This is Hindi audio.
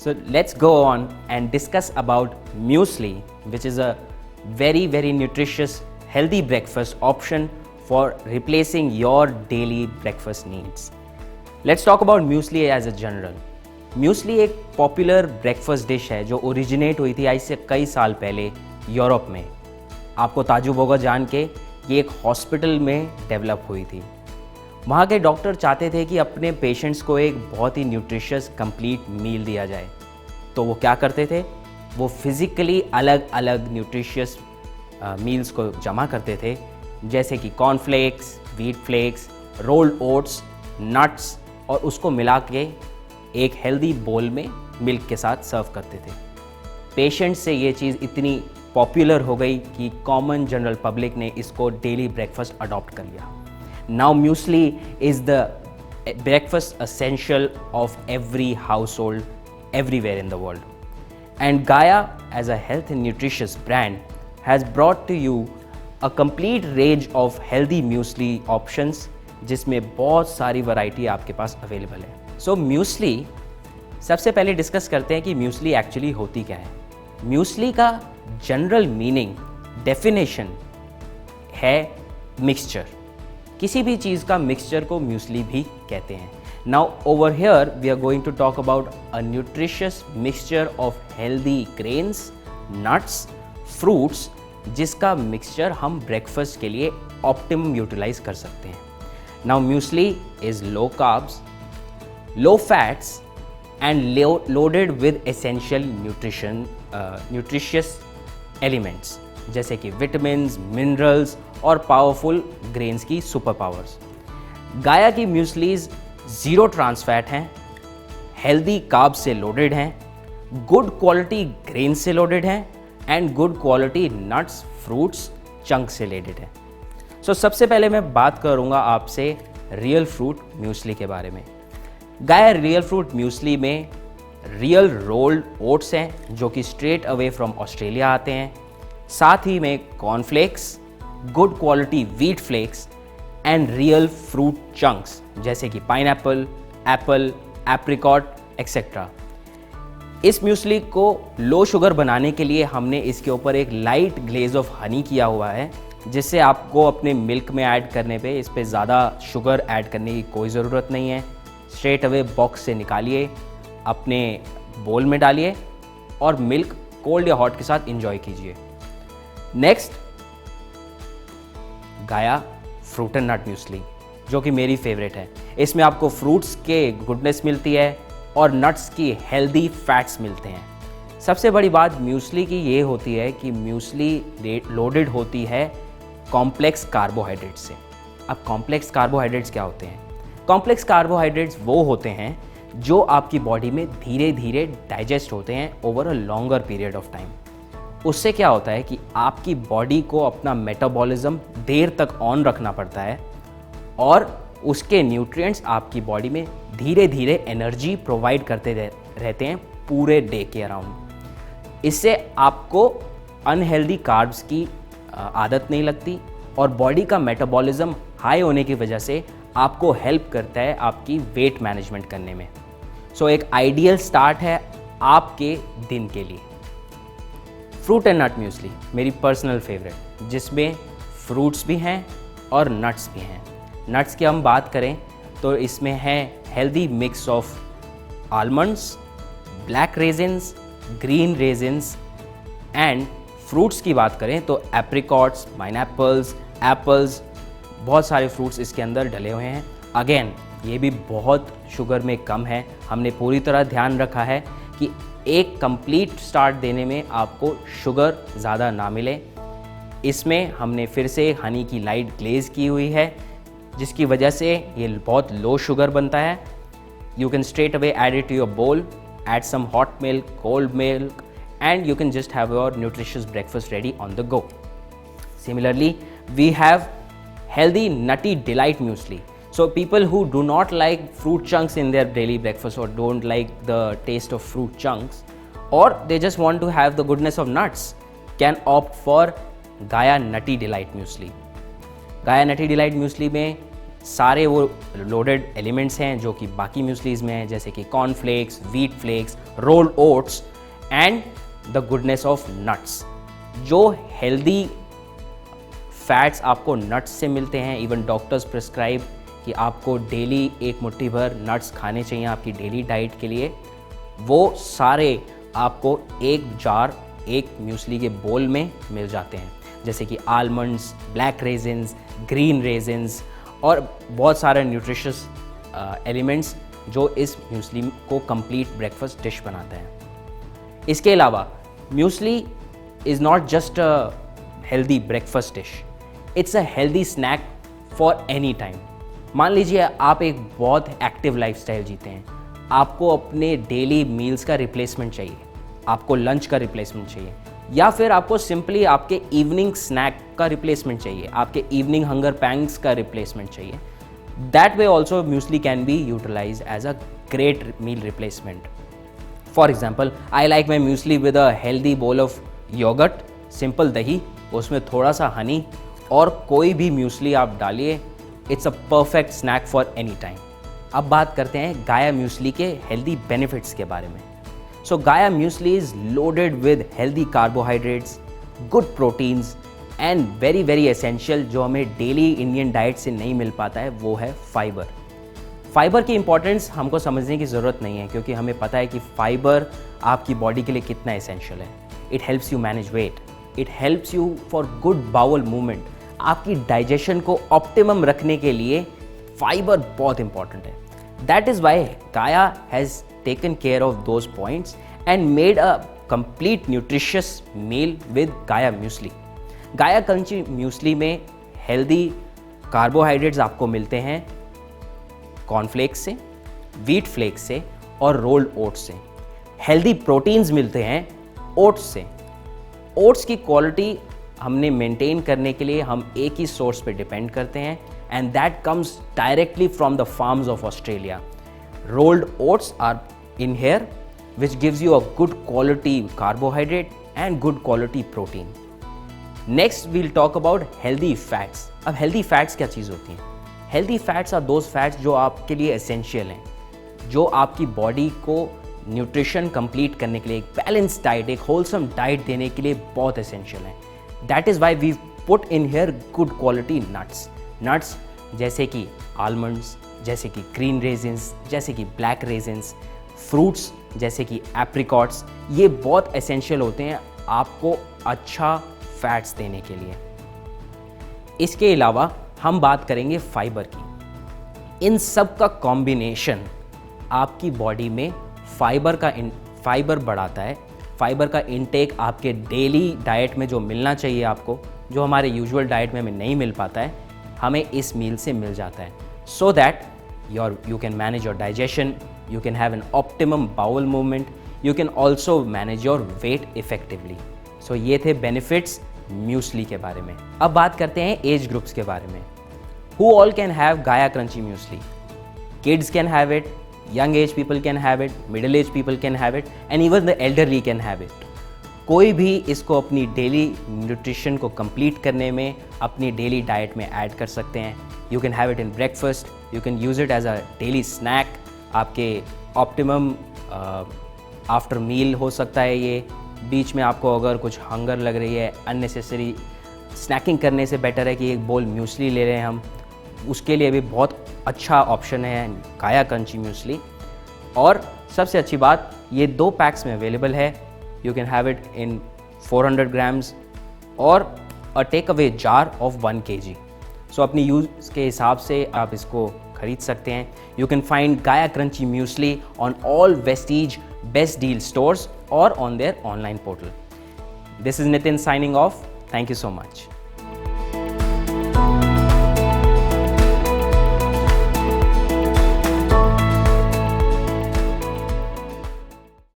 So let's go on and discuss about muesli, which is a very nutritious, healthy breakfast option for replacing your daily breakfast needs. Let's talk about muesli as a general. Muesli एक पॉपुलर ब्रेकफास्ट डिश है जो ओरिजिनेट हुई थी आज से कई साल पहले यूरोप में. आपको ताजुब होगा जान के ये एक हॉस्पिटल में डेवलप हुई थी. वहाँ के डॉक्टर चाहते थे कि अपने पेशेंट्स को एक बहुत ही न्यूट्रिशियस कंप्लीट मील दिया जाए. तो वो क्या करते थे, वो फिज़िकली अलग अलग न्यूट्रिशियस मील्स को जमा करते थे, जैसे कि cornflakes, wheat flakes, rolled oats, nuts, और उसको मिला के एक हेल्दी बोल में मिल्क के साथ सर्व करते थे. पेशेंट से ये चीज़ इतनी पॉपुलर हो गई कि कॉमन जनरल पब्लिक ने इसको डेली ब्रेकफास्ट अडॉप्ट कर लिया. Now muesli is the breakfast essential of every house hold everywhere in the world. And Gaia, as a health and nutritious brand, has brought to you a complete range of healthy muesli options, जिसमें बहुत सारी वैरायटी आपके पास अवेलेबल है. सो म्यूसली, सबसे पहले डिस्कस करते हैं कि म्यूसली एक्चुअली होती क्या है. म्यूसली का जनरल मीनिंग, डेफिनेशन है मिक्सचर. किसी भी चीज़ का मिक्सचर को म्यूसली भी कहते हैं. Now over here we are going to talk about a nutritious mixture of healthy grains, nuts, fruits, जिसका मिक्सचर हम ब्रेकफास्ट के लिए ऑप्टिमम यूटिलाइज कर सकते हैं. Now muesli is low carbs, low fats and loaded with essential nutritious elements जैसे कि विटामिन्स, मिनरल्स और पावरफुल ग्रेन्स की सुपर पावर्स. गाया की म्यूसलीज ज़ीरो ट्रांस फैट हैं, हेल्दी कार्ब से लोडेड हैं, गुड क्वालिटी ग्रेन से लोडेड हैं and good quality nuts, fruits, chunk से लोडेड हैं. सो सबसे पहले मैं बात करूंगा आपसे रियल फ्रूट म्यूसली के बारे में. गाया रियल फ्रूट म्यूसली में रियल रोल्ड ओट्स हैं जो कि स्ट्रेट अवे फ्रॉम ऑस्ट्रेलिया आते हैं. साथ ही में cornflakes, good quality wheat flakes and real fruit chunks जैसे कि पाइनएप्पल, एप्पल, एप्रिकॉट एक्सेट्रा. इस म्यूसली को लो शुगर बनाने के लिए हमने इसके ऊपर एक लाइट ग्लेज ऑफ हनी किया हुआ है, जिससे आपको अपने मिल्क में ऐड करने पे इस पे ज़्यादा शुगर ऐड करने की कोई ज़रूरत नहीं है. स्ट्रेट अवे बॉक्स से निकालिए, अपने बोल में डालिए और मिल्क कोल्ड या हॉट के साथ इंजॉय कीजिए. नेक्स्ट, गाया फ्रूट एंड नट म्यूसली, जो कि मेरी फेवरेट है. इसमें आपको फ्रूट्स के गुडनेस मिलती है और नट्स की हेल्दी फैट्स मिलते हैं. सबसे बड़ी बात म्यूसली की ये होती है कि म्यूसली लोडेड होती है कॉम्प्लेक्स कार्बोहाइड्रेट से. अब कॉम्प्लेक्स कार्बोहाइड्रेट्स क्या होते हैं? कॉम्प्लेक्स कार्बोहाइड्रेट्स वो होते हैं जो आपकी बॉडी में धीरे धीरे डाइजेस्ट होते हैं over a longer period of time. उससे क्या होता है कि आपकी बॉडी को अपना मेटाबॉलिज्म देर तक ऑन रखना पड़ता है और उसके न्यूट्रिएंट्स आपकी बॉडी में धीरे धीरे एनर्जी प्रोवाइड करते रहते हैं पूरे डे के अराउंड. इससे आपको अनहेल्दी कार्ब्स की आदत नहीं लगती और बॉडी का मेटाबॉलिज्म हाई होने की वजह से आपको हेल्प करता है आपकी वेट मैनेजमेंट करने में. सो एक आइडियल स्टार्ट है आपके दिन के लिए. फ्रूट एंड नट म्यूसली मेरी पर्सनल फेवरेट, जिसमें फ्रूट्स भी हैं और नट्स भी हैं. नट्स की हम बात करें तो इसमें है healthy mix of almonds, black resins, green resins and fruits की बात करें तो एप्रिकॉट्स, पाइनएप्पल्स, एप्पल्स, बहुत सारे फ्रूट्स इसके अंदर डले हुए हैं. अगेन ये भी बहुत शुगर में कम है. हमने पूरी तरह ध्यान रखा है कि एक कंप्लीट स्टार्ट देने में आपको शुगर ज़्यादा ना मिले. इसमें हमने फिर से हनी की लाइट ग्लेज की हुई है, जिसकी वजह से ये बहुत लो शुगर बनता है. You can straight away add it to your bowl, add some hot milk, cold milk and you can just have your nutritious breakfast ready on the go. Similarly, we have healthy nutty delight muesli. So people who do not like fruit chunks in their daily breakfast or don't like the taste of fruit chunks, or they just want to have the goodness of nuts, can opt for Gaia Nutty Delight Muesli. Gaia Nutty Delight Muesli में सारे वो लोडेड एलिमेंट्स हैं जो कि बाकी म्यूस्लीज में हैं, जैसे कि cornflakes, wheat flakes, rolled oats and the goodness of nuts. जो हेल्दी फैट्स आपको नट्स से मिलते हैं, इवन डॉक्टर्स प्रिस्क्राइब कि आपको डेली एक मुट्ठी भर नट्स खाने चाहिए आपकी डेली डाइट के लिए, वो सारे आपको एक जार, एक म्यूस्ली के बोल में मिल जाते हैं, जैसे कि almonds, black resins, green resins और बहुत सारे न्यूट्रिशियस एलिमेंट्स जो इस म्यूस्ली को कंप्लीट ब्रेकफास्ट डिश बनाते हैं। इसके अलावा muesli is not just a healthy breakfast dish, it's a healthy snack for any time. मान लीजिए आप एक बहुत एक्टिव लाइफस्टाइल जीते हैं, आपको अपने डेली मील्स का रिप्लेसमेंट चाहिए, आपको लंच का रिप्लेसमेंट चाहिए, या फिर आपको सिंपली आपके इवनिंग स्नैक का रिप्लेसमेंट चाहिए, आपके इवनिंग हंगर पैंग्स का रिप्लेसमेंट चाहिए। That way also muesli can be utilise as a great meal replacement. For example, I like my muesli with a healthy bowl of yoghurt, simple दही, उसमें थोड़ा सा हनी और कोई भी म्यूस्ली आप डालिए, it's a perfect snack for any time. अब बात करते हैं गाया म्यूस्ली के हेल्दी बेनिफिट्स के बारे में। सो गाया muesli is loaded with healthy carbohydrates, good proteins and very very essential जो हमें डेली इंडियन डाइट से नहीं मिल पाता है, वो है फाइबर। फाइबर की इंपॉर्टेंस हमको समझने की ज़रूरत नहीं है, क्योंकि हमें पता है कि फाइबर आपकी बॉडी के लिए कितना एसेंशियल है। It helps you manage weight, it helps you for good bowel movement. आपकी डाइजेशन को ऑप्टिमम रखने के लिए फाइबर बहुत इंपॉर्टेंट है। That is why Gaia has taken care of those points and made a complete nutritious meal with Gaia muesli. Gaia crunchy muesli में हेल्दी कार्बोहाइड्रेट्स आपको मिलते हैं कॉर्नफ्लेक्स से, व्हीट फ्लेक्स से और रोल्ड ओट्स से। हेल्दी प्रोटीन्स मिलते हैं ओट्स से। ओट्स की क्वालिटी हमने मेंटेन करने के लिए हम एक ही सोर्स पे डिपेंड करते हैं, and that comes directly from the farms of Australia. Rolled oats are in here which gives you a good quality carbohydrate and good quality protein. Next we'll talk about healthy fats. अब healthy fats क्या चीज़ होती हैं? Healthy fats are those fats जो आपके लिए essential हैं, जो आपकी बॉडी को न्यूट्रिशन कंप्लीट करने के लिए, एक बैलेंस डाइट, एक होलसम डाइट देने के लिए बहुत essential हैं। That is why we've put in here good quality nuts. Nuts जैसे कि almonds, जैसे कि green raisins, जैसे कि black raisins, फ्रूट्स जैसे कि एप्रिकॉट्स, ये बहुत एसेंशियल होते हैं आपको अच्छा फैट्स देने के लिए। इसके अलावा हम बात करेंगे फाइबर की। इन सब का कॉम्बिनेशन आपकी बॉडी में फाइबर बढ़ाता है। फाइबर का इनटेक आपके डेली डाइट में जो मिलना चाहिए आपको, जो हमारे यूजुअल डाइट में हमें नहीं मिल पाता है, हमें इस मील से मिल जाता है, so that you can manage your digestion, you can have an optimum bowel movement, you can also manage your weight effectively. So ये थे benefits म्यूस्ली के बारे में। अब बात करते हैं एज ग्रुप्स के बारे में। Who all can have Gaia Crunchy Muesli? Kids can have it, young age people can have it, middle age people can have it, and even the elderly can have it. कोई भी इसको अपनी डेली न्यूट्रिशन को कंप्लीट करने में अपनी डेली डाइट में ऐड कर सकते हैं। You can have it in breakfast, you can use it as a daily snack, आपके ऑप्टिमम आफ्टर मील हो सकता है ये। बीच में आपको अगर कुछ हंगर लग रही है, अननेसेसरी स्नैकिंग करने से बेटर है कि एक बोल म्यूस्ली ले रहे हैं हम, उसके लिए भी बहुत अच्छा ऑप्शन है गाया क्रंची म्यूस्ली। और सबसे अच्छी बात, ये 2 पैक्स में अवेलेबल है। You can have it in 400 grams or a takeaway jar of 1 kg. So अपनी यूज़ के हिसाब से आप इसको खरीद सकते हैं। You can find Gaia Crunchy Muesli on all Vestige Best Deal stores or on their online portal. This is Nitin signing off. Thank you so much.